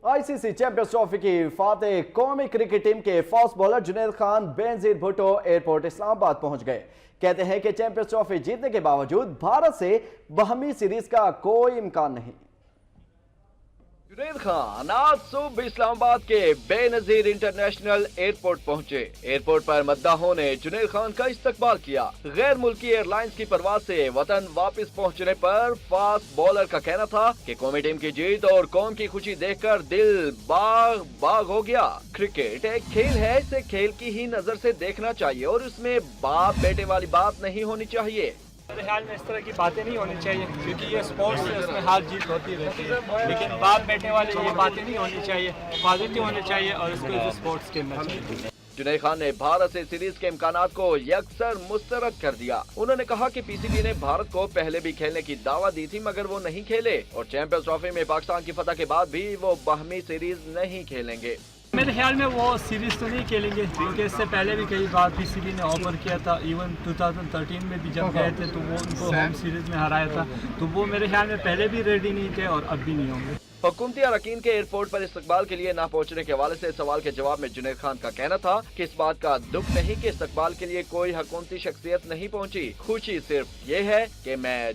ICC champions trophy की फातेह कौमी cricket team के fast bowler Junaid Khan Benazir Bhutto airport Islamabad पहुंच गए। कहते हैं कि चैंपियंस ट्रॉफी जीतने के बावजूद भारत से बाहमी सीरीज का कोई इम्कान नहीं। जुनैद खान आज सुबह इस्लामाबाद के बेनजीर इंटरनेशनल एयरपोर्ट पहुंचे। एयरपोर्ट पर मद्दाहों ने जुनैद खान का इस्तकबाल किया। गैर मुल्की एयरलाइंस की परवाज से वतन वापस पहुंचने पर फास्ट बॉलर का कहना था कि कौमी टीम की जीत और कौम की खुशी देखकर दिल बाग बाग हो गया। क्रिकेट एक खेल है, इसे खेल की ही नजर से देखना चाहिए और उसमें बाप बेटे वाली बात नहीं होनी चाहिए। मेरे ख्याल में इस तरह की बातें नहीं होनी चाहिए, क्योंकि ये स्पोर्ट्स है, उसमें हार जीत होती रहती है, लेकिन बाप बेटे वाली ये बातें नहीं होनी चाहिए, पॉजिटिव होनी चाहिए और इसको स्पोर्ट्स खेलना चाहिए। जुनैद खान ने भारत से सीरीज के इम्कानात को यकसर मुस्तरद कर दिया। उन्होंने कहा कि पीसीबी ने भारत को पहले भी खेलने की दावत दी थी मगर वो नहीं खेले और चैंपियंस ट्रॉफी में पाकिस्तान की फतह के बाद भी वो बाहमी सीरीज नहीं खेलेंगे। मेरे ख्याल में वो सीरीज तो नहीं खेलेंगे, क्योंकि इससे पहले भी कई बार पीसीबी ने ऑफर किया था। इवन 2013 में भी जब गए थे तो वो उनको होम सीरीज में हराया था, तो वो मेरे ख्याल में पहले भी रेडी नहीं थे और अब भी नहीं होंगे। हुकूमती अरकान के एयरपोर्ट पर इस्तकबाल के लिए न पहुंचने के हवाले से सवाल के जवाब में जुनैद खान का कहना था कि इस बात का दुख नहीं कि इस्तकबाल के लिए कोई हुकूमती शख्सियत नहीं पहुंची, खुशी सिर्फ ये है कि मैं